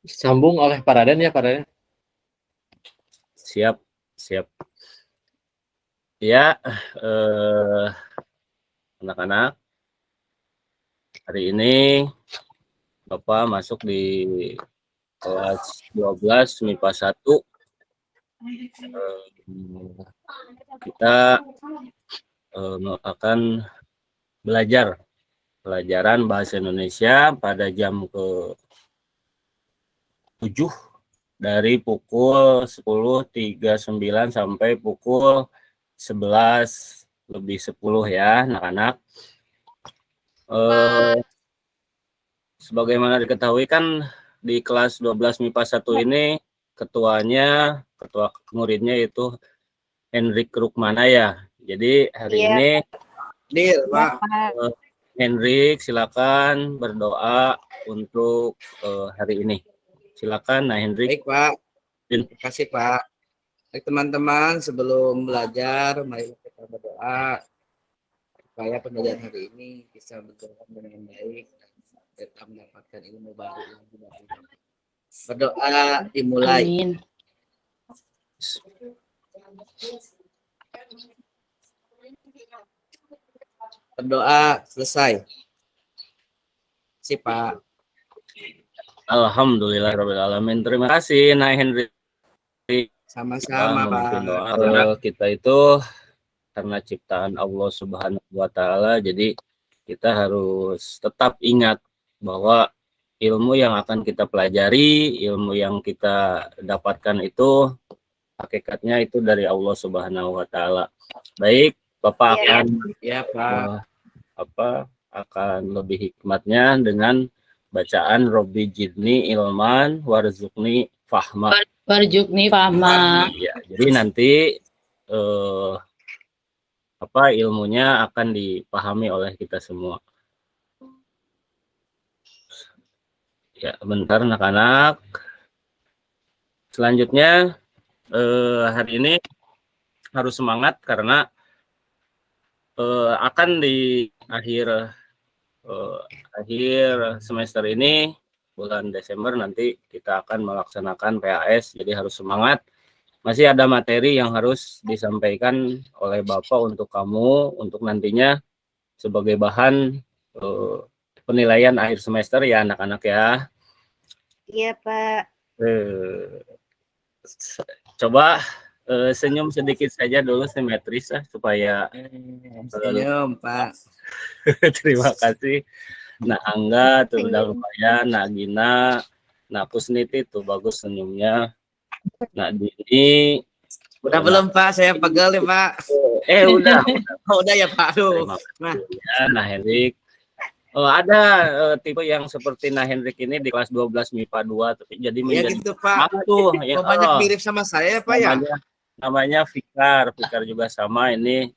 Sambung oleh Pak Raden ya, Pak Raden. Siap, siap. Ya, anak-anak, hari ini Bapak masuk di kelas 12 MIPA 1. Kita akan belajar pelajaran bahasa Indonesia pada jam ke-7 dari pukul 10.39 sampai pukul 11.10 ya, anak-anak. Sebagaimana diketahui kan di kelas 12 MIPA 1 ini ketua muridnya itu Hendrik Rukmana ya. Jadi hari ini Hendrik silakan berdoa untuk hari ini. Silakan, nah Hendrik. Baik Pak, terima kasih Pak. Baik teman-teman, sebelum belajar, mari kita berdoa supaya pembelajaran hari ini bisa berjalan dengan baik dan kita mendapatkan ilmu baru yang baru. Berdoa dimulai. Amin. Berdoa selesai. Si Pak. Alhamdulillahirrahmanirrahim. Terima kasih, Nah Hendrik. Sama-sama Pak. Kita itu karena ciptaan Allah Subhanahu wa Ta'ala, jadi kita harus tetap ingat bahwa ilmu yang akan kita pelajari, ilmu yang kita dapatkan itu hakikatnya itu dari Allah Subhanahu wa Ta'ala. Baik, Bapak akan akan lebih hikmatnya dengan bacaan Robbi Jidni Ilman Warzuqni Fahma. Warzuqni Fahma. Ya, jadi nanti ilmunya akan dipahami oleh kita semua. Ya, bentar anak-anak. Selanjutnya hari ini harus semangat karena akan di akhir semester ini bulan Desember nanti kita akan melaksanakan PAS, jadi harus semangat. Masih ada materi yang harus disampaikan oleh Bapak untuk kamu untuk nantinya sebagai bahan penilaian akhir semester ya anak-anak ya. Iya Pak. Coba senyum sedikit saja dulu simetris supaya senyum Pak. Terima kasih. Nah Angga tuh udah lumayan, Nah Gina, Nah Kusniti tuh bagus senyumnya. Nah Dini udah belum Pak, saya pegel nih Pak. Udah ya Pak. Nah Hendrik. Ada tipe yang seperti Nah Hendrik ini di kelas 12 MIPA 2 tapi jadi menjadi gitu Pak. Ya, banyak mirip sama saya Pak ya. Namanya Fikar juga sama, ini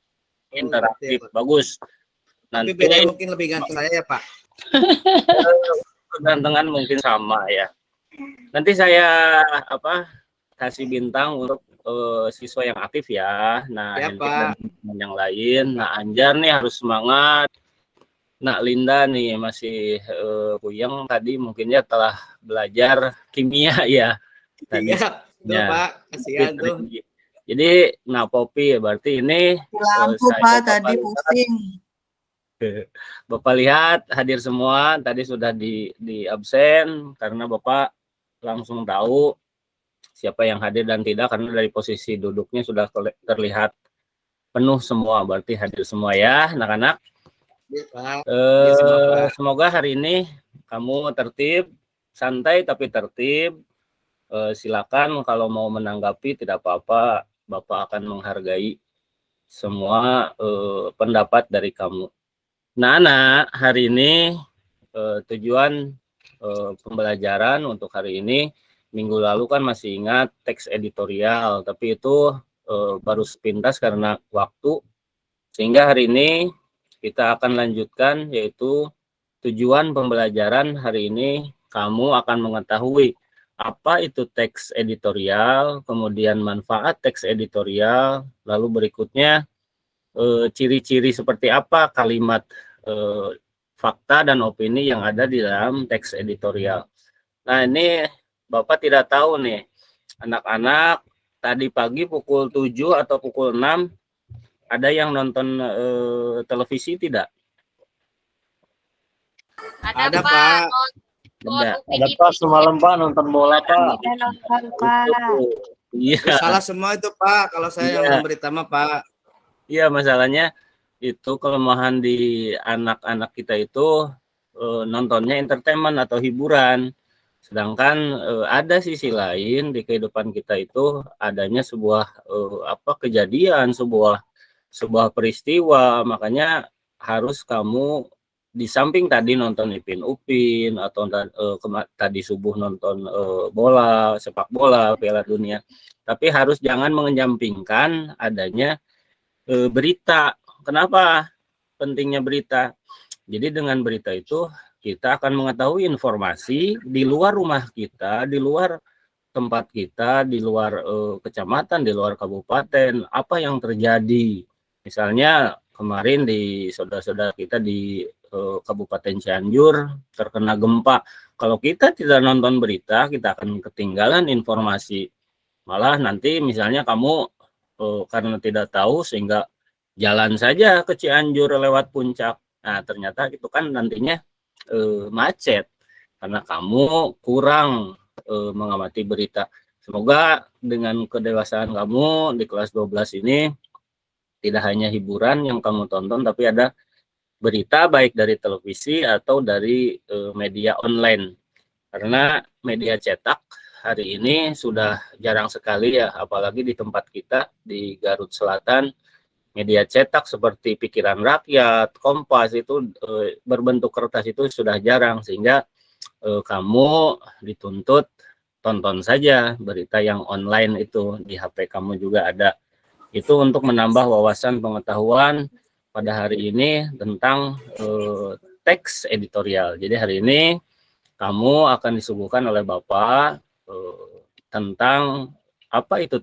interaktif bagus. Nanti beda mungkin lebih ganteng saya ya Pak. Kegantengan mungkin sama ya. Nanti saya kasih bintang untuk siswa yang aktif ya. Nah, ya, Pak. Yang lain, Nah Anjar nih harus semangat. Nah Linda nih masih puyeng tadi mungkinnya telah belajar kimia ya. Tadi ya, Pak. Kasihan tuh. Jadi Nah Popi berarti ini lampu Pak tadi pusing. Bapak lihat hadir semua, tadi sudah di absen karena Bapak langsung tahu siapa yang hadir dan tidak karena dari posisi duduknya sudah terlihat penuh semua, berarti hadir semua ya anak-anak. Semoga hari ini kamu tertib, santai tapi tertib. Silakan kalau mau menanggapi tidak apa-apa, Bapak akan menghargai semua pendapat dari kamu. Nah, anak, hari ini tujuan pembelajaran untuk hari ini, minggu lalu kan masih ingat teks editorial, tapi itu baru sepintas karena waktu, sehingga hari ini kita akan lanjutkan, yaitu tujuan pembelajaran hari ini kamu akan mengetahui apa itu teks editorial, kemudian manfaat teks editorial, lalu berikutnya ciri-ciri seperti apa kalimat fakta dan opini yang ada di dalam teks editorial. Nah ini Bapak tidak tahu nih, anak-anak tadi pagi pukul 7 atau pukul 6 ada yang nonton televisi tidak? Ada Pak. Ada. Ada Pak semalam Pak nonton bola Pak. Ada nonton Pak. Iya, Salah semua itu Pak. Kalau saya yang Iya. memberi tema Pak. iya masalahnya itu kelemahan di anak-anak kita itu nontonnya entertainment atau hiburan. Sedangkan ada sisi lain di kehidupan kita itu adanya sebuah kejadian, sebuah peristiwa. Makanya harus kamu di samping tadi nonton Ipin Upin atau tadi subuh nonton bola, sepak bola, Piala Dunia, tapi harus jangan mengenyampingkan adanya berita. Kenapa pentingnya berita? Jadi dengan berita itu kita akan mengetahui informasi di luar rumah kita, di luar tempat kita, di luar kecamatan, di luar kabupaten, apa yang terjadi. Misalnya kemarin di saudara-saudara kita di Kabupaten Cianjur terkena gempa. Kalau kita tidak nonton berita, kita akan ketinggalan informasi. Malah nanti misalnya kamu karena tidak tahu sehingga jalan saja ke Cianjur lewat puncak. Nah, ternyata itu kan nantinya macet karena kamu kurang mengamati berita. Semoga dengan kedewasaan kamu di kelas 12 ini tidak hanya hiburan yang kamu tonton, tapi ada berita baik dari televisi atau dari media online. Karena media cetak hari ini sudah jarang sekali ya, apalagi di tempat kita di Garut Selatan. Media cetak seperti Pikiran Rakyat, Kompas itu berbentuk kertas itu sudah jarang, sehingga kamu dituntut tonton saja berita yang online itu di HP kamu juga ada. Itu untuk menambah wawasan pengetahuan pada hari ini tentang teks editorial. Jadi hari ini kamu akan disuguhkan oleh Bapak tentang apa itu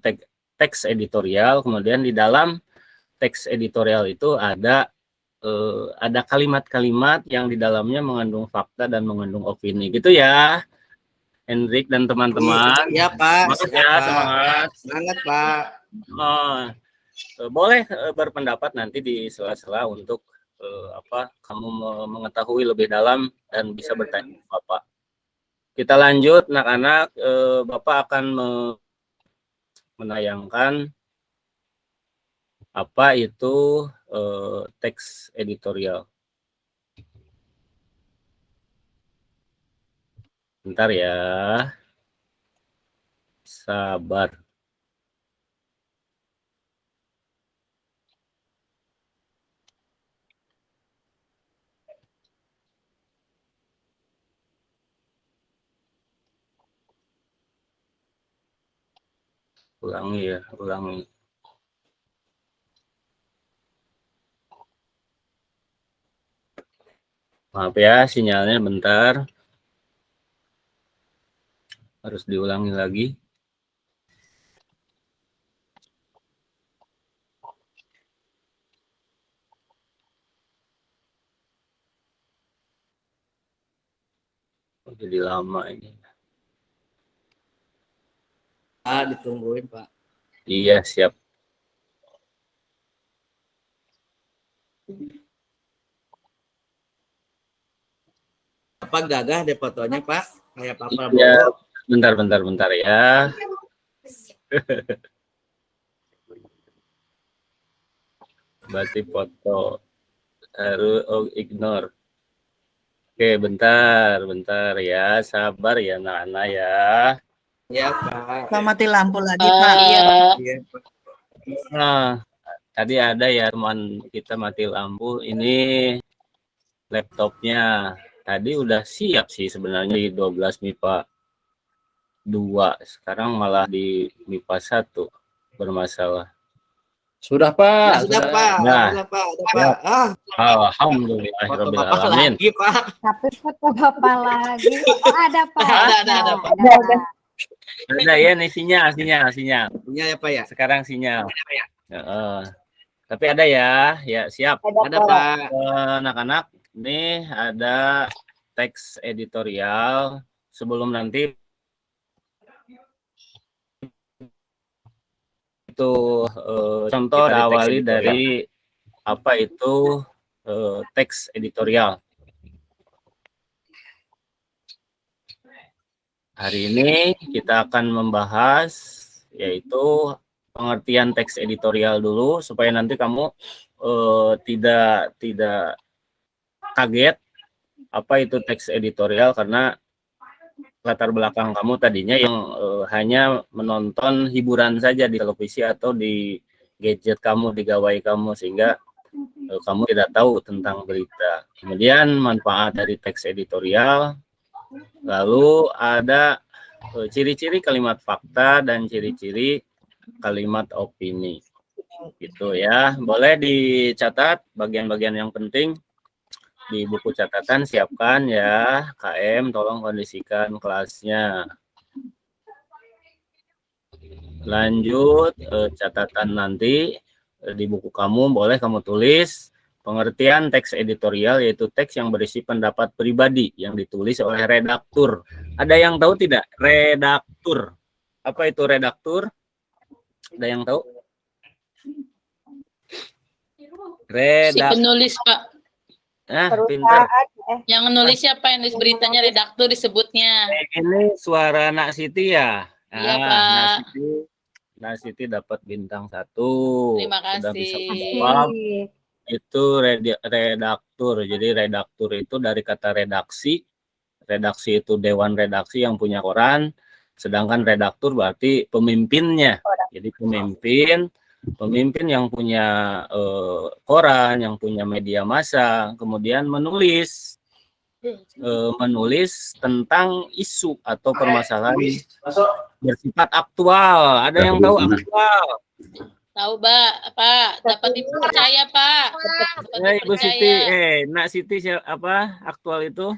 teks editorial, kemudian di dalam teks editorial itu ada kalimat-kalimat yang di dalamnya mengandung fakta dan mengandung opini, gitu ya, Hendrik dan teman-teman. Iya Pak. Semangat ya, semangat. Semangat Pak. Boleh berpendapat nanti di sela-sela untuk kamu mengetahui lebih dalam dan bisa bertanya ke Bapak. Kita lanjut, anak-anak. Bapak akan menayangkan apa itu teks editorial. Bentar ya. Sabar. Ulangi ya, ulangi. Maaf ya, sinyalnya bentar. Harus diulangi lagi. Jadi lama ini. Ditungguin Pak. Iya, siap. Apa gagah deh fotonya Pak? Kayak Pak Prabowo. Ya, bentar ya. Berarti foto harus ignore. Oke, bentar ya, sabar ya anak-anak ya. Iya Pak. Pak mati lampu lagi Pak. Iya. Iya Pak. Nah, tadi ada ya teman kita mati lampu. Ini laptopnya tadi udah siap sih sebenarnya di 12 MIPA 2. Sekarang malah di MIPA 1 bermasalah. Sudah Pak. Sudah Pak. Nah. Sudah Pak. Udah Pak. Alhamdulillahirabbil Foto Bapak alamin. lagi Pak. Tapi foto Bapak lagi. Oh, ada Pak. Ada, Pak. Ada ya nih sinyal. Punya ya Pak ya. Sekarang sinyal. Tapi ada ya, siap. Ada Pak. Anak-anak, nih ada teks editorial. Sebelum nanti itu contoh Kita di teks awali editorial. dari apa itu teks editorial. Hari ini kita akan membahas yaitu pengertian teks editorial dulu supaya nanti kamu tidak kaget apa itu teks editorial, karena latar belakang kamu tadinya yang hanya menonton hiburan saja di televisi atau di gadget kamu, di gawai kamu, sehingga kamu tidak tahu tentang berita. Kemudian manfaat dari teks editorial, lalu ada ciri-ciri kalimat fakta dan ciri-ciri kalimat opini. Gitu ya. Boleh dicatat bagian-bagian yang penting di buku catatan, siapkan ya. KM tolong kondisikan kelasnya. Lanjut catatan nanti di buku kamu boleh kamu tulis pengertian teks editorial, yaitu teks yang berisi pendapat pribadi yang ditulis oleh redaktur. Ada yang tahu tidak redaktur? Apa itu redaktur? Ada yang tahu? Si penulis, Pak. Pintar. Yang nulis siapa? Yang nulis beritanya redaktur disebutnya. Ini suara Nak Siti ya? Iya, Pak. Nak Siti dapat bintang 1. Terima Sudah bisa kasih. menjawab. Itu redaktur. Jadi redaktur itu dari kata redaksi. Redaksi itu dewan redaksi yang punya koran. Sedangkan redaktur berarti pemimpinnya. Jadi pemimpin yang punya koran, yang punya media massa, kemudian menulis tentang isu atau permasalahan bersifat aktual. Ada yang tahu aktual? Tahu, Pak. Dapat dipercaya, Pak. Ya, Ibu Siti, Nak Siti apa aktual itu?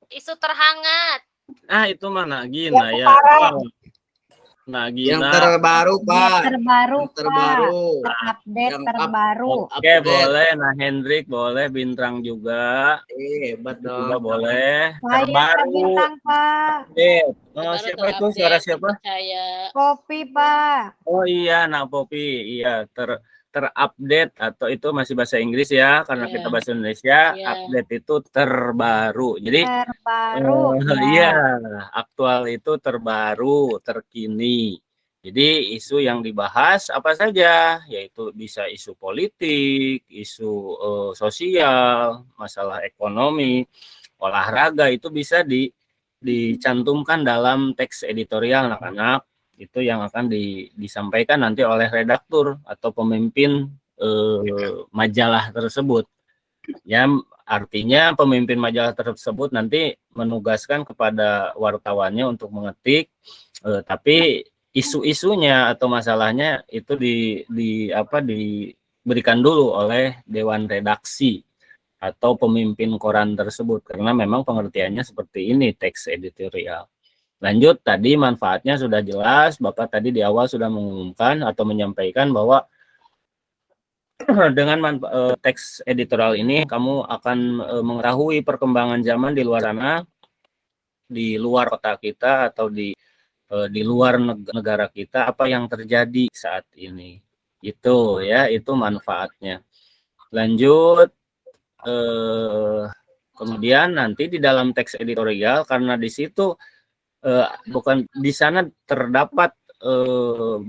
Isu terhangat. Itu mana? Gina ya. Nah, Gina. Yang terbaru, Pak. Terbaru, Terbaru. Update Yang terbaru. Oke, boleh. Nah, Hendrik boleh, Bintang juga. Hebat dong. Juga boleh. Saya Terbaru. bintang, Pak. Siapa itu? Suara siapa? Saya. Kopi, Pak. Oh iya, Nak Popi. Iya, terupdate atau itu masih bahasa Inggris ya, karena Iya. kita bahasa Indonesia. Iya. Update itu terbaru. Jadi Terbaru. iya, aktual itu terbaru, terkini. Jadi isu yang dibahas apa saja, yaitu bisa isu politik, isu sosial, masalah ekonomi, olahraga, itu bisa dicantumkan dalam teks editorial anak-anak. Itu yang akan disampaikan nanti oleh redaktur atau pemimpin majalah tersebut. Ya, artinya pemimpin majalah tersebut nanti menugaskan kepada wartawannya untuk mengetik, tapi isu-isunya atau masalahnya itu diberikan dulu oleh dewan redaksi atau pemimpin koran tersebut, karena memang pengertiannya seperti ini teks editorial. Lanjut, tadi manfaatnya sudah jelas. Bapak tadi di awal sudah mengumumkan atau menyampaikan bahwa dengan teks editorial ini kamu akan mengetahui perkembangan zaman di luar sana, di luar kota kita atau di luar negara kita, apa yang terjadi saat ini. Itu ya, itu manfaatnya. Lanjut, kemudian nanti di dalam teks editorial, karena di situ bukan di sana terdapat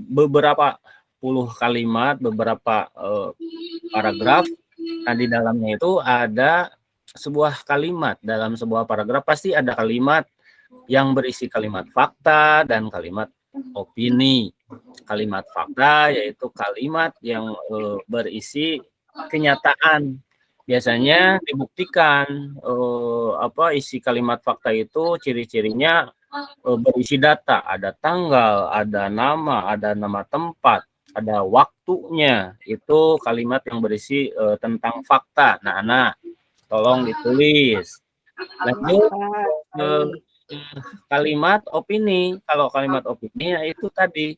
beberapa puluh kalimat, beberapa paragraf. Nah, di dalamnya itu ada sebuah kalimat, dalam sebuah paragraf pasti ada kalimat yang berisi kalimat fakta dan kalimat opini. Kalimat fakta yaitu kalimat yang berisi kenyataan. Biasanya dibuktikan isi kalimat fakta itu ciri-cirinya berisi data, ada tanggal, ada nama tempat, ada waktunya. Itu kalimat yang berisi tentang fakta. Nah, tolong ditulis. Lanjut kalimat opini. Kalau kalimat opini ya itu tadi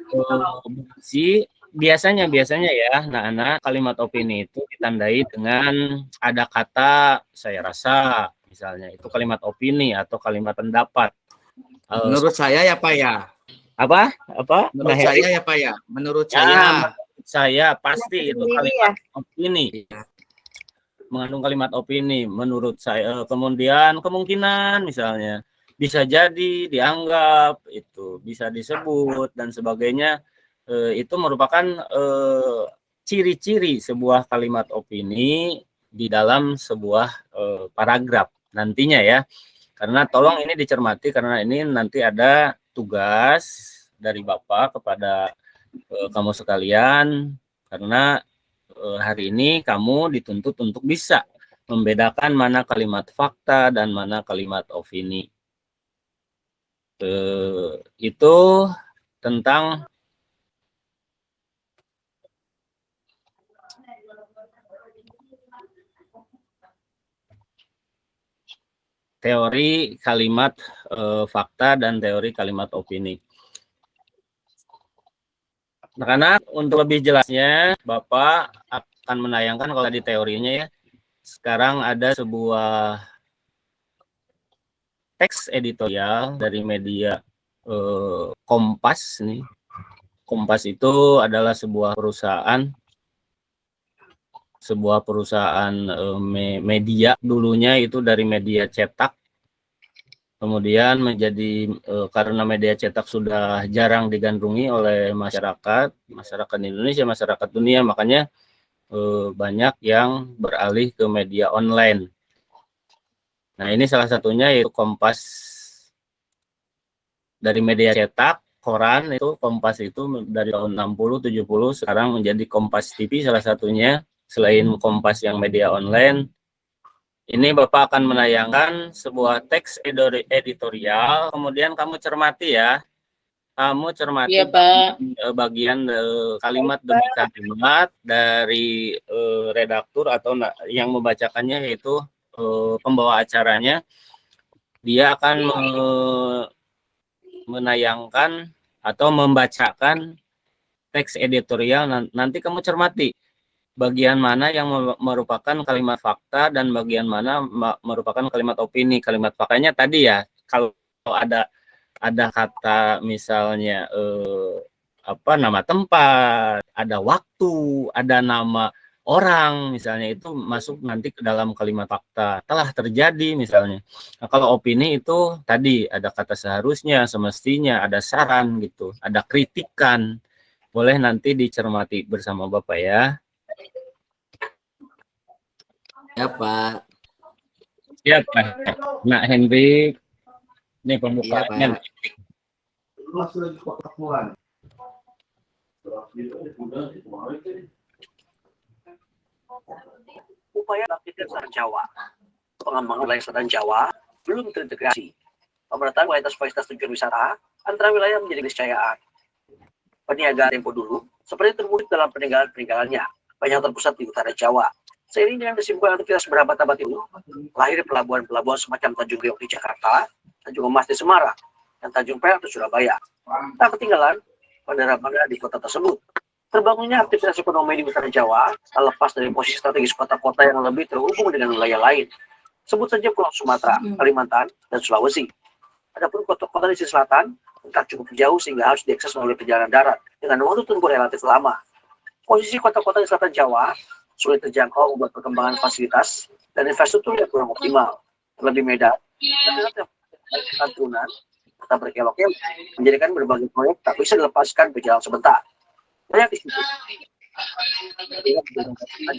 berisi biasanya ya, nah kalimat opini itu ditandai dengan ada kata saya rasa, misalnya itu kalimat opini atau kalimat pendapat. Menurut saya ya Pak ya, Apa? Menurut Nah, saya ya Pak ya. Menurut ya, saya. saya pasti itu Sendiri kalimat ya. opini. Iya. Mengandung kalimat opini menurut saya. Kemudian kemungkinan misalnya bisa jadi dianggap itu bisa disebut dan sebagainya, itu merupakan ciri-ciri sebuah kalimat opini di dalam sebuah paragraf nantinya ya. Karena tolong ini dicermati karena ini nanti ada tugas dari Bapak kepada kamu sekalian, karena hari ini kamu dituntut untuk bisa membedakan mana kalimat fakta dan mana kalimat opini. Itu tentang teori kalimat fakta dan teori kalimat opini. Nah, karena untuk lebih jelasnya, Bapak akan menayangkan kalau di teorinya ya, sekarang ada sebuah teks editorial dari media Kompas nih. Kompas itu adalah sebuah perusahaan media, dulunya itu dari media cetak, kemudian menjadi karena media cetak sudah jarang digandrungi oleh masyarakat Indonesia, masyarakat dunia, makanya banyak yang beralih ke media online. Nah, ini salah satunya yaitu Kompas. Dari media cetak, koran itu Kompas itu dari tahun 60-70 sekarang menjadi Kompas TV salah satunya. Selain Kompas yang media online, ini Bapak akan menayangkan sebuah teks editorial, kemudian kamu cermati ya. Kamu cermati Iya, Pak. bagian kalimat demi kalimat dari redaktur atau yang membacakannya, yaitu pembawa acaranya. Dia akan menayangkan atau membacakan teks editorial. Nanti kamu cermati bagian mana yang merupakan kalimat fakta dan bagian mana merupakan kalimat opini. Kalimat faktanya tadi ya, kalau ada kata misalnya nama tempat, ada waktu, ada nama orang misalnya, itu masuk nanti ke dalam kalimat fakta, telah terjadi misalnya. Nah, kalau opini itu tadi ada kata seharusnya, semestinya, ada saran gitu, ada kritikan. Boleh nanti dicermati bersama Bapak ya. Ya Pak. Siap Pak. Nah, Henry, ini pembukaannya. Upaya aktivitas Selatan Jawa, pengembangan wilayah Selatan Jawa belum terintegrasi. Pemerataan kualitas tujuan wisata antara wilayah menjadi keniscayaan. Perniagaan tempo dulu seperti termudik dalam peninggalannya, banyak terpusat di utara Jawa. Seiring dengan kesibukan aktivitas berabad-abad itu, lahir pelabuhan-pelabuhan semacam Tanjung Priok di Jakarta, Tanjung Emas di Semarang, dan Tanjung Perak di Surabaya. Tak ketinggalan bandara-bandara di kota tersebut. Terbangunnya aktivitas ekonomi di utara Jawa tak lepas dari posisi strategis kota-kota yang lebih terhubung dengan wilayah lain. Sebut saja Pulau Sumatera, Kalimantan, dan Sulawesi. Adapun kota-kota di sisi selatan tak cukup jauh sehingga harus diakses melalui perjalanan darat dengan waktu tempuh relatif lama. Posisi kota-kota di selatan Jawa sulit terjangkau membuat perkembangan fasilitas dan infrastruktur yang kurang optimal. Terlebih Medan, turunan, kota berkelok-kelok menjadikan berbagai proyek tak bisa dilepaskan berjalan sebentar. Banyak di situ.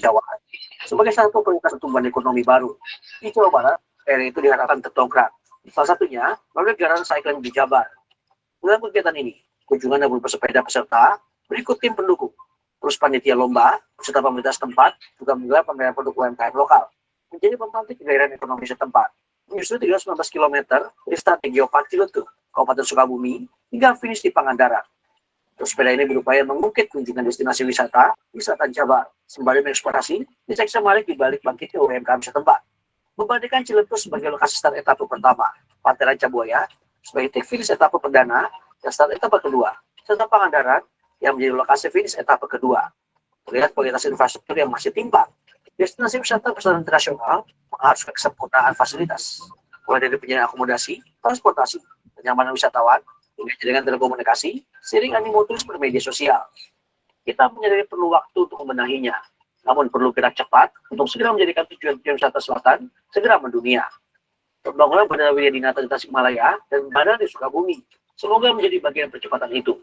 Jawa sebagai satu prioritas pertumbuhan ekonomi baru di Jawa Barat, era itu diharapkan tertongkrak. Salah satunya melalui gerakan cycling di Jabar. Dalam kegiatan ini, kunjungan dan bersepeda peserta berikut tim pendukung. Terus panitia lomba, serta pemerintah setempat juga menggelar pameran produk UMKM lokal, menjadi pemantik kegairahan ekonomi setempat. Menyusuri 319 km dari start di Geopark Ciletuh, Kabupaten Sukabumi, hingga finish di Pangandaran. Terus sepeda ini berupaya mengungkit kunjungan destinasi wisata di selatan Jabar, sembari mengeksplorasi desain menarik di balik bangkitnya UMKM setempat. Membandingkan Ciletuh sebagai lokasi start etapa pertama, Pantai Rancabuaya sebagai titik finish etapa perdana dan start etapa kedua, serta Pangandaran yang menjadi lokasi finish etapa kedua. Terlihat kualitas infrastruktur yang masih timpang. Destinasi wisata berstandar internasional mengharuskan kesempurnaan fasilitas, mulai dari penyediaan akomodasi, transportasi, kenyamanan wisatawan, Dengan jaringan telekomunikasi, sering animo terus bermedia sosial. Kita menyadari perlu waktu untuk membenahinya, namun perlu gerak cepat untuk segera menjadikan tujuan-tujuan wisata selatan segera mendunia. Pembangunan Bandara Widyadinata di Tasikmalaya dan Bandara di Sukabumi semoga menjadi bagian percepatan itu.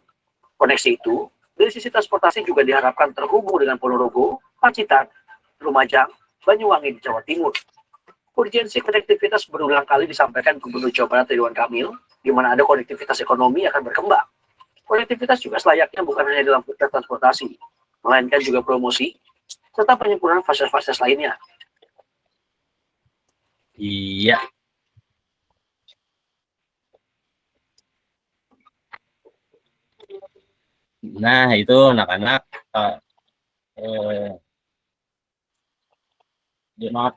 Koneksi itu, dari sisi transportasi juga diharapkan terhubung dengan Ponorogo, Pacitan, Lumajang, Banyuwangi di Jawa Timur. Urgensi konektivitas berulang kali disampaikan Gubernur Jawa Barat Ridwan Kamil, di mana ada konektivitas ekonomi akan berkembang. Konektivitas juga selayaknya bukan hanya dalam transportasi, melainkan juga promosi, serta penyempurnaan fasilitas-fasilitas lainnya. Iya. Nah, itu anak-anak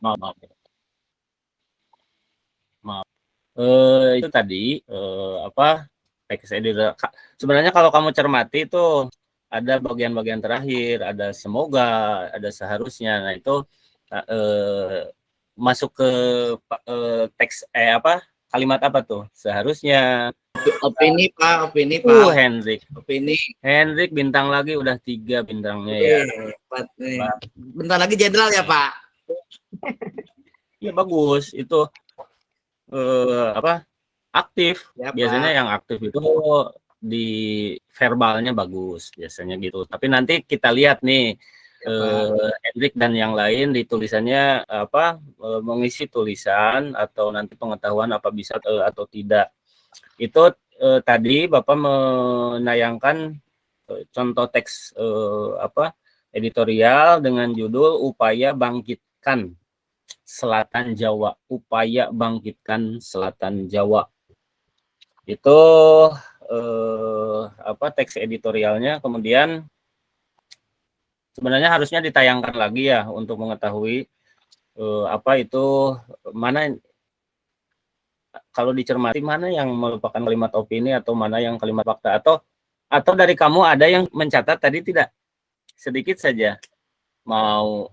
maaf. Itu tadi apa teks editor. Sebenarnya kalau kamu cermati itu ada bagian-bagian terakhir, ada semoga, ada seharusnya. Nah, itu masuk ke teks apa? Kalimat apa tuh? Seharusnya. Opini Pak. Hendrik bintang lagi udah 3 bintangnya ya. Bentar lagi jenderal ya Pak. Ya bagus itu apa aktif Ya, biasanya Pak. yang aktif itu di verbalnya bagus biasanya gitu. Tapi nanti kita lihat nih Hendrik dan yang lain di tulisannya apa mengisi tulisan atau nanti pengetahuan apa bisa atau tidak. Itu tadi Bapak menayangkan contoh teks apa editorial dengan judul Upaya Bangkitkan Selatan Jawa. Upaya Bangkitkan Selatan Jawa. Itu apa teks editorialnya. Kemudian sebenarnya harusnya ditayangkan lagi ya untuk mengetahui apa itu mana kalau dicermati mana yang merupakan kalimat opini atau mana yang kalimat fakta atau dari kamu ada yang mencatat tadi tidak sedikit saja mau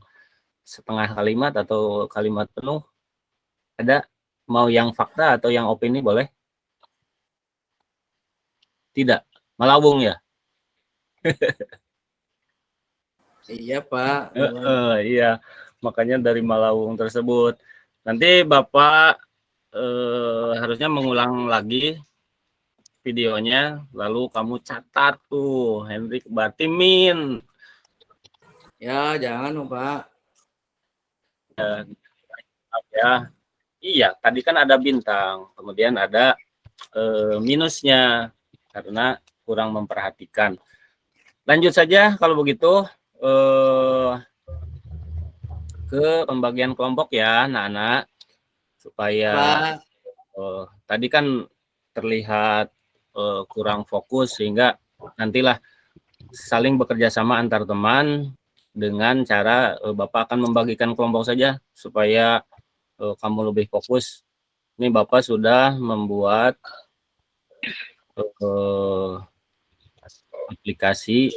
setengah kalimat atau kalimat penuh ada mau yang fakta atau yang opini boleh tidak melabung ya. Iya Pak. Iya makanya dari Malawung tersebut nanti Bapak harusnya mengulang lagi videonya lalu kamu catat tuh Hendrik berarti min Ya jangan dong Pak. ya iya tadi kan ada bintang kemudian ada minusnya karena kurang memperhatikan. Lanjut saja kalau begitu ke pembagian kelompok ya anak-anak supaya tadi kan terlihat kurang fokus sehingga nantilah saling bekerja sama antar teman dengan cara Bapak akan membagikan kelompok saja supaya kamu lebih fokus. Ini Bapak sudah membuat aplikasi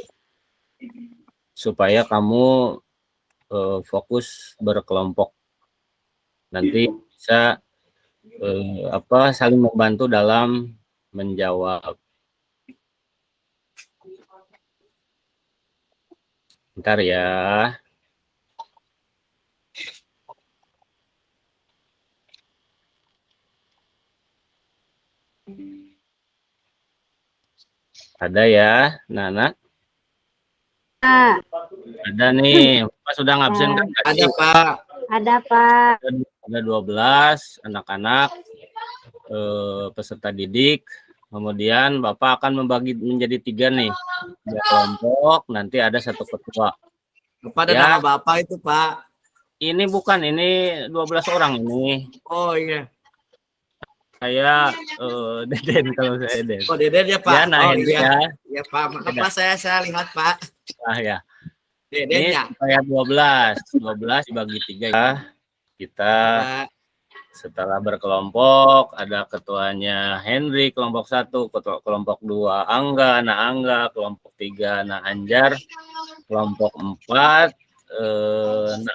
supaya kamu fokus berkelompok. Nanti bisa apa saling membantu dalam menjawab. Bentar ya. Ada ya, Nana? Ada nih, Bapak sudah ngabsen kan? Ada Pak. Ada Pak. Ada 12 anak-anak peserta didik. Kemudian Bapak akan membagi menjadi 3 nih. 3 kelompok, nanti ada 1 ketua. Bapak ada nama Bapak itu Pak. Ini bukan, ini 12 orang ini. Oh iya. Saya Deden kalau saya Deden. Oh Deden ya Pak. Ya, nah, oh iya. Ya Pak, maaf Pak saya lihat Pak. Ya. Deden Ini ya. supaya 12 dibagi 3 ya. Kita setelah berkelompok ada ketuanya Henry kelompok 1, kelompok 2 Angga, kelompok 3 Anjar, kelompok 4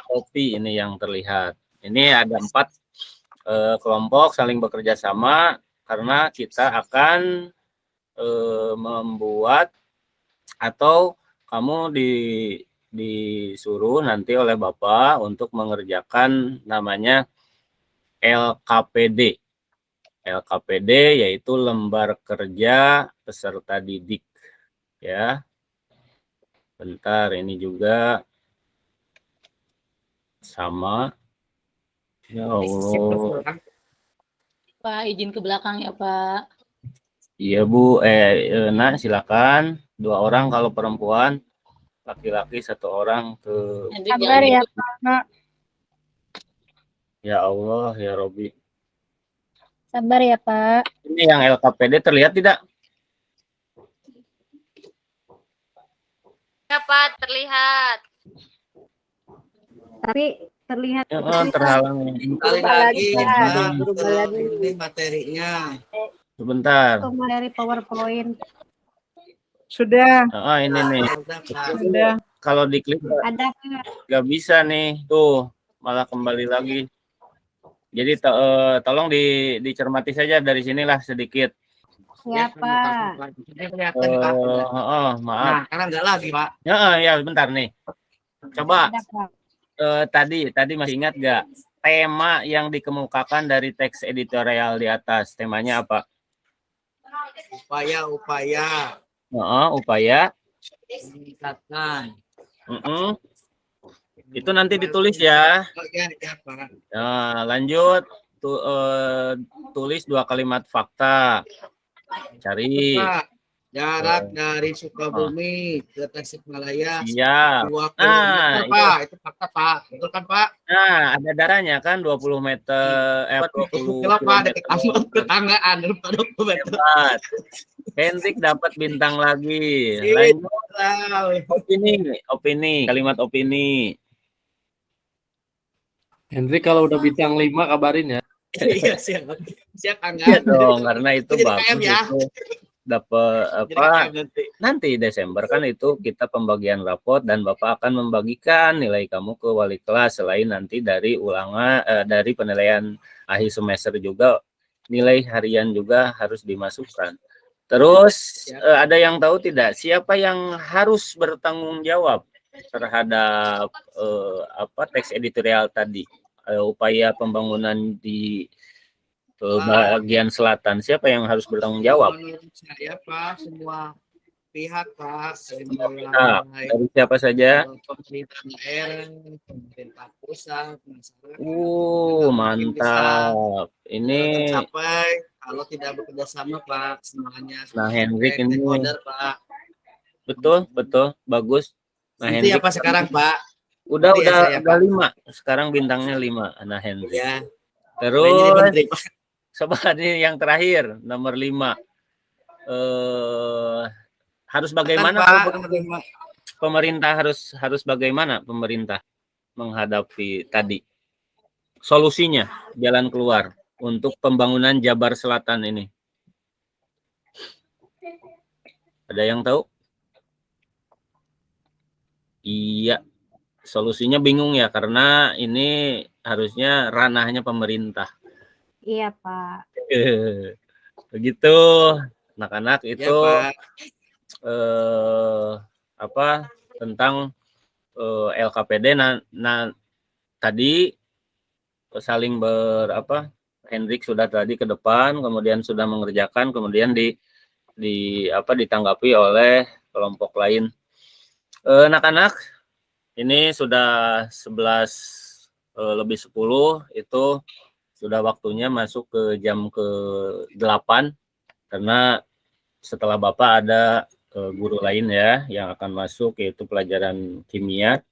Opi ini yang terlihat. Ini ada 4 kelompok saling bekerja sama karena kita akan membuat atau kamu disuruh nanti oleh Bapak untuk mengerjakan namanya LKPD. LKPD yaitu lembar kerja peserta didik ya. Bentar, ini juga sama. Ya Allah. Pak, izin ke belakang ya, Pak. Iya Bu, Nak silakan. 2 orang kalau perempuan, laki-laki 1 orang ke. Hendrik Sabar jangan ya, ikut. Pak. Ya Allah, ya Robi. Sabar ya, Pak. Ini yang LKPD terlihat tidak? Apa terlihat? Tapi terlihat Terhalang. Kali lagi, ya. Pak. Berubah lagi. Ini materinya. Sebentar. Dari PowerPoint. Sudah, Ini nih. Udah, Pak. sudah. Kalau diklik Ada Pak. nggak bisa nih. Tuh, malah kembali lagi. Jadi tolong dicermati saja dari sinilah sedikit. Siapa? Ini kelihatan, Pak. Maaf. Nah, karena enggak lagi, Pak. Ya, bentar nih. Coba Ada Pak. tadi masih ingat nggak tema yang dikemukakan dari teks editorial di atas? Temanya apa? Upaya-upaya Upaya. meningkatkan. Itu nanti ditulis ya. Oh, ya, Pak. Nah, lanjut. Tulis 2 kalimat fakta. Cari. Pak, jarak dari Sukabumi ke Tasikmalaya Iya. 20 Nah, meter, Pak. Itu fakta, Pak. Betul kan, Pak? Nah, ada darahnya kan 20 meter. 20 Kenapa Pak? Dekat kilometer. tetanggaan 20 meter. Hebat. Hendrik dapat bintang lagi. Lanjut. Opini. Kalimat opini. Hendrik kalau udah bintang 5 kabarin ya. Iya, siap. Siap, Angga. Iya dong, karena itu Jadi bagus KM ya. itu dapat Jadi apa KM nanti. nanti Desember kan itu kita pembagian rapot dan Bapak akan membagikan nilai kamu ke wali kelas selain nanti dari dari penilaian akhir semester juga nilai harian juga harus dimasukkan. Terus ada yang tahu tidak siapa yang harus bertanggung jawab terhadap teks editorial tadi? Upaya pembangunan di bagian selatan, siapa yang harus bertanggung jawab? Menurut saya, Pak, semua pihak, Pak, Dari siapa saja? pemerintah daerah, pemerintah pusat, masyarakat. Mantap. Ini Tercapai kalau tidak bekerja sama, Pak, semuanya. Nah, Hendrik ini Stakeholder, Pak. betul, bagus. Nah, Itu ya, Hendrik Pak, sekarang, Pak. udah Itu ya, saya, Pak. 5. Sekarang bintangnya 5. Nah, Hendrik. Ya. Terus Jadi menteri, Pak. coba ini yang terakhir, nomor 5. Harus bagaimana pemerintah harus bagaimana pemerintah menghadapi tadi solusinya, jalan keluar untuk pembangunan Jabar Selatan ini? Ada yang tahu? Iya, solusinya bingung ya karena ini harusnya ranahnya pemerintah. Iya, Pak. Begitu, anak-anak itu Ya, Pak. tentang LKPD. Tadi saling Hendrik sudah tadi ke depan, kemudian sudah mengerjakan, kemudian ditanggapi oleh kelompok lain. Anak-anak, ini sudah 11 lebih 10, itu sudah waktunya masuk ke jam ke-8 karena setelah Bapak ada guru lain ya yang akan masuk, yaitu pelajaran kimia.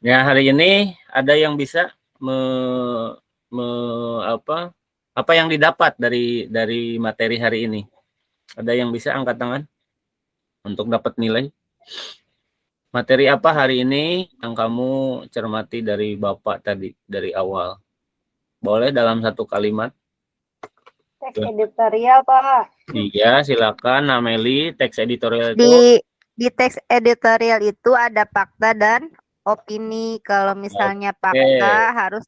Ya, hari ini ada yang bisa apa yang didapat dari materi hari ini? Ada yang bisa angkat tangan untuk dapat nilai? Materi apa hari ini yang kamu cermati dari Bapak tadi dari awal? Boleh dalam 1 kalimat? Teks editorial, Pak. Iya, silakan Nameli. Teks editorial itu Di teks editorial itu ada fakta dan opini. Kalau misalnya fakta harus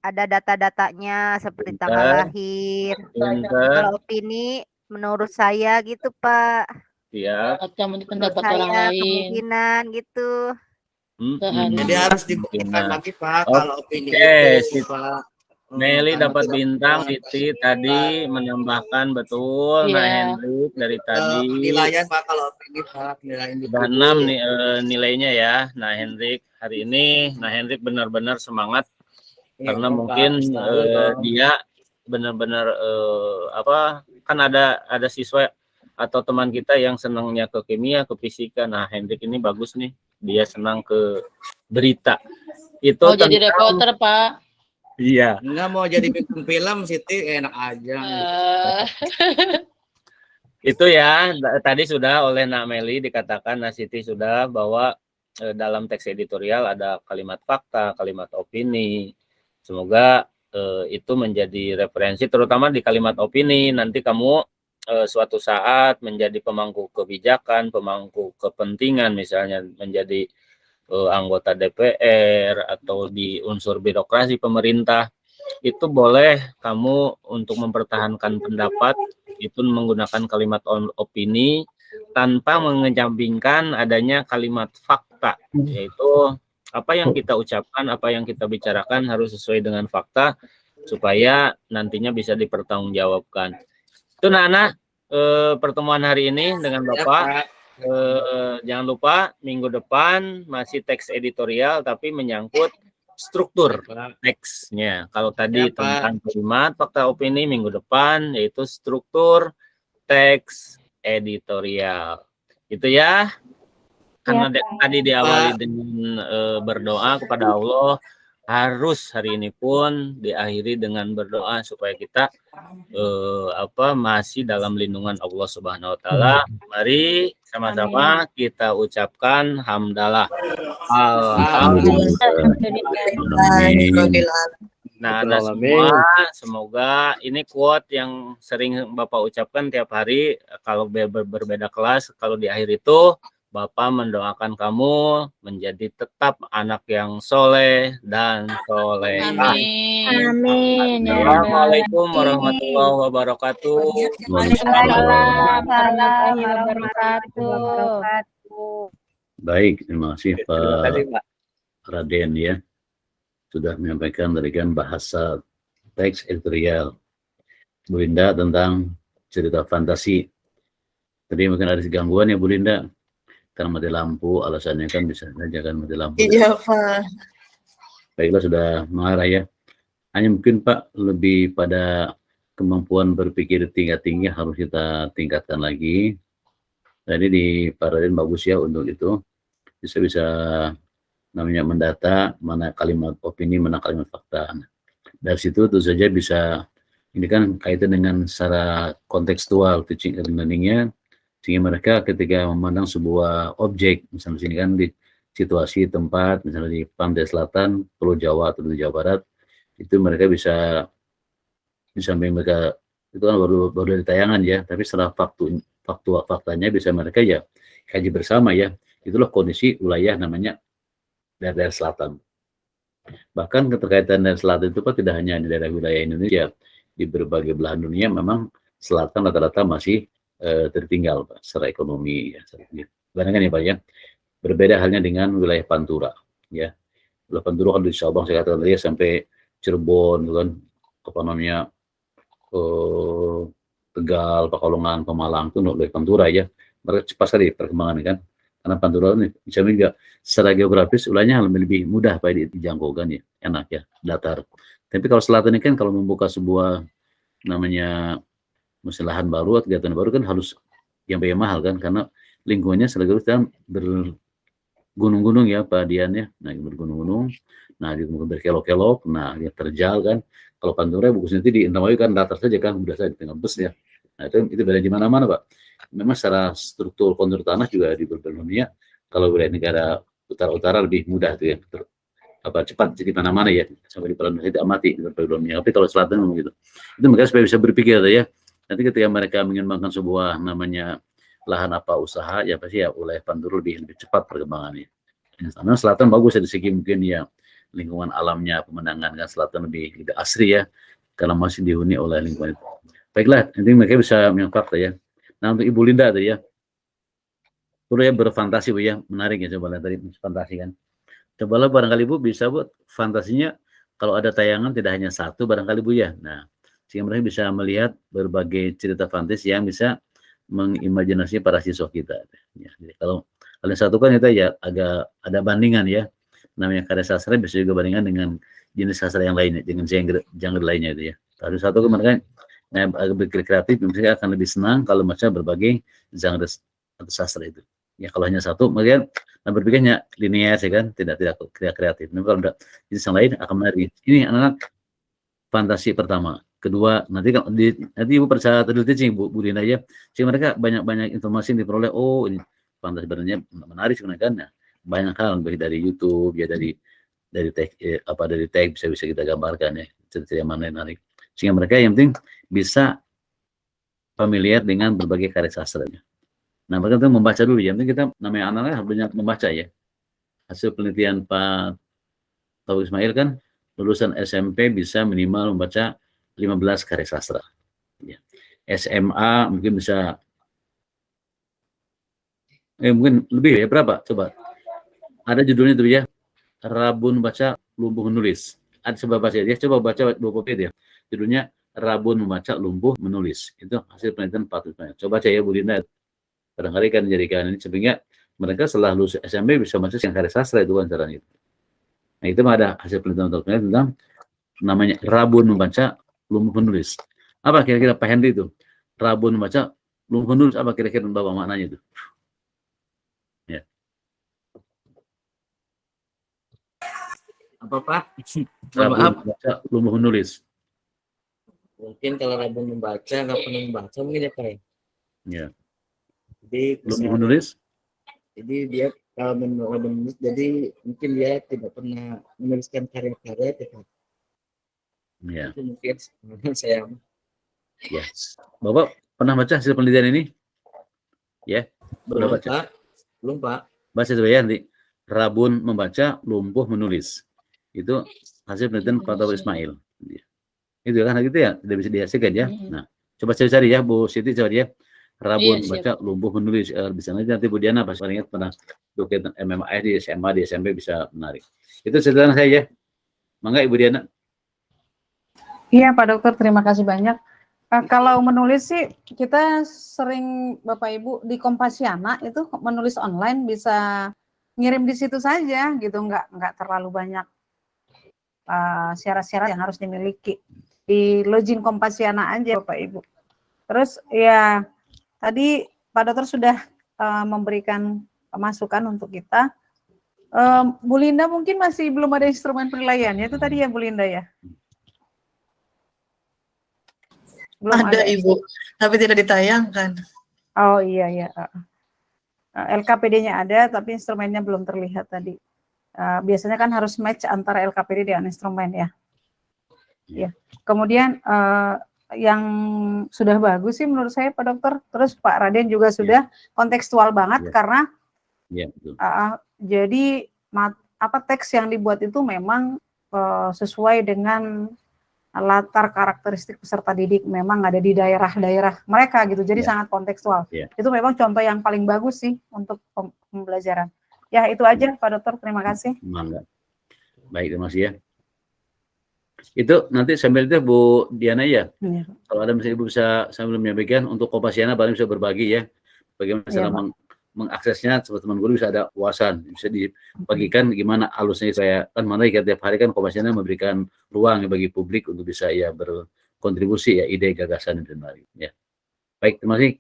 ada data-datanya seperti tanggal lahir. pinter. Kalau opini menurut saya gitu Pak. Ya. Atau menurut Menurut pendapat orang saya lain. kemungkinan gitu. Jadi harus dibuktikan lagi Pak kalau opini itu Pak. Meli karena dapat tidak bintang, kuat. Siti tadi menambahkan betul. Nah, Iya. Hendrik dari tadi Penilaian Pak kalau opini Pak, penilaian sudah 6 nih nilainya ya. Nah, Hendrik hari ini, nah Hendrik benar-benar semangat karena mungkin dia benar-benar apa kan ada siswa atau teman kita yang senangnya ke kimia, ke fisika. Nah, Hendrik ini bagus nih, dia senang ke berita. Itu Mau jadi reporter Pak. Iya. Enggak mau jadi bikin film Siti enak aja. Itu ya tadi sudah oleh Nak Meli dikatakan, Nak Siti sudah bahwa dalam teks editorial ada kalimat fakta, kalimat opini. Semoga itu menjadi referensi terutama di kalimat opini. Nanti kamu suatu saat menjadi pemangku kebijakan, pemangku kepentingan, misalnya menjadi anggota DPR atau di unsur birokrasi pemerintah, itu boleh kamu untuk mempertahankan pendapat itu menggunakan kalimat opini tanpa mengesampingkan adanya kalimat fakta, yaitu apa yang kita ucapkan, apa yang kita bicarakan harus sesuai dengan fakta supaya nantinya bisa dipertanggungjawabkan. Itu Nana pertemuan hari ini dengan Bapak. Jangan lupa minggu depan masih teks editorial tapi menyangkut struktur teksnya. Kalau tadi tentang kalimat fakta opini, minggu depan yaitu struktur teks editorial. Itu ya. Karena tadi diawali dengan berdoa kepada Allah, harus hari ini pun diakhiri dengan berdoa supaya kita masih dalam lindungan Allah Subhanahu wa taala. Mari sama-sama kita ucapkan hamdalah. Alhamdulillah. Nah, semua semoga ini quote yang sering Bapak ucapkan tiap hari kalau berbeda kelas, kalau di akhir itu Bapak mendoakan kamu menjadi tetap anak yang soleh dan soleh. Amin. Amin. Assalamualaikum warahmatullahi wabarakatuh. Waalaikumsalam warahmatullahi wabarakatuh. Baik, terima kasih Pak Raden ya sudah menyampaikan dari kan bahasa teks editorial Bu Linda tentang cerita fantasi. Tadi mungkin ada gangguan ya Bu Linda. Karena mati lampu, alasannya kan bisa saja kan mati lampu. Iya, Pak. Baiklah sudah mengarah ya. Hanya mungkin Pak lebih pada kemampuan berpikir tingkat tinggi harus kita tingkatkan lagi. Jadi di Paradigm bagus ya untuk itu. Bisa namanya mendata mana kalimat opini, mana kalimat fakta. Dari situ tentu saja bisa, ini kan kaitan dengan secara kontekstual teaching and learning-nya. Sehingga mereka ketika memandang sebuah objek, misalnya sini kan di situasi tempat, misalnya di pantai selatan, Pulau Jawa atau di Jawa Barat, itu mereka bisa mereka itu kan baru dari tayangan ya, tapi setelah faktanya bisa mereka ya kaji bersama ya. Itulah kondisi wilayah namanya daerah selatan. Bahkan keterkaitan daerah selatan itu Pak tidak hanya di daerah wilayah Indonesia, di berbagai belahan dunia memang selatan rata-rata masih tertinggal Pak, secara ekonomi ya. Bayangkan ya Pak ya, berbeda halnya dengan wilayah Pantura ya. Wilayah Pantura kan di Sabang saya katakan tadi sampai Cirebon kan, apa namanya Tegal, Pekalongan, Pemalang itu wilayah Pantura ya. Mereka cepat sekali perkembangan kan, karena Pantura ini bisa juga secara geografis wilayahnya lebih mudah Pak dijangkau kan ya, enak ya, datar. Tapi kalau selatan ini kan kalau membuka sebuah namanya lahan baru atau kegiatan baru kan harus yang biaya mahal kan, karena lingkungannya sekaligus kan bergunung-gunung ya Pak Dian ya. Nah bergunung-gunung, nah berkelok-kelok, nah dia terjal kan. Kalau Pantura buku nanti di Indramayu kan datar saja kan, mudah saja di tengah bus ya. Nah itu beda di mana-mana Pak. Memang secara struktur kontur tanah juga di berbagai dunia. Kalau wilayah negara utara-utara lebih mudah tuh ya, cepat di mana-mana ya, sampai di Palembang tidak mati di berbagai dunia. Tapi kalau selatan memang gitu. Itu mereka supaya bisa berpikir ya. Nanti ketika mereka mengembangkan sebuah namanya lahan apa usaha, ya pasti ya wilayah Pantura lebih cepat perkembangannya. Karena selatan bagus dari segi mungkin ya lingkungan alamnya, pemandangan kan selatan lebih asri ya, karena masih dihuni oleh lingkungan itu. Baiklah, nanti mereka bisa fakta ya. Nah, untuk Ibu Linda tadi ya, perlu ya berfantasi Bu ya, menarik ya, coba lihat tadi fantasi kan. Cobalah barangkali Bu bisa Bu fantasinya kalau ada tayangan tidak hanya satu barangkali Bu ya. Nah, sehingga mereka bisa melihat berbagai cerita fantasi yang bisa mengimajinasi para siswa kita. Ya, jadi kalau kalian satu kan kita ya agak ada bandingan ya. Namanya karya sastra bisa juga bandingan dengan jenis sastra yang lainnya, dengan genre lainnya itu ya. Tapi satu kan mereka agak berpikir kreatif, mereka akan lebih senang kalau baca berbagai genre atau sastra itu. Ya kalau hanya satu, mereka berpikirnya linear ya kan, tidak kreatif. Tapi kalau ada jenis yang lain akan menarik. Ini anak-anak fantasi pertama. Kedua, nanti kalau nanti Ibu percaya teaching Bu Rina ya, sehingga mereka banyak informasi yang diperoleh. Oh, ini fantasi sebenarnya menarik sebenarnya kan. Nah, banyak hal baik dari YouTube ya dari teks dari teks bisa kita gambarkan ya cerita yang mana yang menarik. Sehingga mereka yang penting bisa familiar dengan berbagai karya sastranya. Nah, mereka itu membaca dulu ya. Yang penting kita namanya anak-anak harus banyak membaca ya. Hasil penelitian Pak Taufik Ismail kan lulusan SMP bisa minimal membaca 15 karya sastra. Ya. SMA mungkin bisa mungkin lebih ya, berapa? Coba. Ada judulnya tuh ya. Rabun baca, lumpuh menulis. Ada sebab baca dia. Coba baca buku ya. Judulnya Rabun membaca, lumpuh menulis. Itu hasil penelitian Pak Taufik Ismail. Coba baca ya Bu Linda. Barangkali kan menjadikan ini sehingga mereka setelah lulus SMP bisa baca yang karya sastra itu kan caranya itu. Nah itu ada hasil penelitian tentang namanya Rabun membaca, lumpuh menulis. Apa kira-kira Pak Hendy itu? Rabun membaca, lumpuh menulis, apa kira-kira bapak maknanya itu? Ya. Apa Pak? Rabun membaca, lumpuh menulis. Mungkin kalau Rabun membaca nggak pernah membaca mungkin ya Pak. Ya. Jadi Lumpuh menulis. Jadi dia kalau menulis, jadi mungkin dia tidak pernah menuliskan karya-karya tetap. Ya. Itu mungkin saya. Ya. Bapak pernah baca hasil penelitian ini? Ya. Belum baca? Pak. Belum Pak. Baca itu ya nanti. Rabun membaca, lumpuh menulis. Itu hasil penelitian Pak Taufik Ismail. Itu kan gitu ya, tidak bisa dihasilkan ya. Nah, coba cari ya Bu Siti, coba ya. Rabun baca, lumpuh menulis. Bisa nanti Bu Diana pas ingat pernah dokumen MMA di SMA, di SMP bisa menarik. Itu sederhana saya ya. Mangga Ibu Diana. Iya Pak Dokter, terima kasih banyak. Kalau menulis sih kita sering Bapak Ibu di Kompasiana itu menulis online bisa ngirim di situ saja gitu, nggak terlalu banyak syarat-syarat yang harus dimiliki. Di login Kompasiana aja Bapak Ibu. Terus ya tadi Pak Dokter sudah memberikan masukan untuk kita. Bu Linda mungkin masih belum ada instrumen penilaian, itu tadi ya Bu Linda ya? Belum ada Ibu, tapi tidak ditayangkan. Oh iya. LKPD-nya ada, tapi instrumennya belum terlihat tadi. Biasanya kan harus match antara LKPD dengan instrumen ya. Ya. Kemudian yang sudah bagus sih menurut saya Pak Dokter. Terus Pak Raden juga sudah kontekstual banget karena betul. Jadi teks yang dibuat itu memang sesuai dengan latar karakteristik peserta didik, memang ada di daerah-daerah mereka gitu. Jadi sangat kontekstual. Itu memang contoh yang paling bagus sih untuk pembelajaran. Ya itu aja Pak Dokter. Terima kasih. Baik, terima kasih ya. Itu nanti sambil itu Bu Diana ya. Kalau ada misalnya Ibu bisa sambil menyampaikan untuk Kompasiana paling bisa berbagi ya. Bagaimana cara mengaksesnya, teman-teman guru bisa ada wawasan, bisa dibagikan gimana halusnya saya kan mana tiap hari kan Kompasiana memberikan ruang bagi publik untuk bisa ya berkontribusi ya ide gagasan dan lain ya. Baik, terima kasih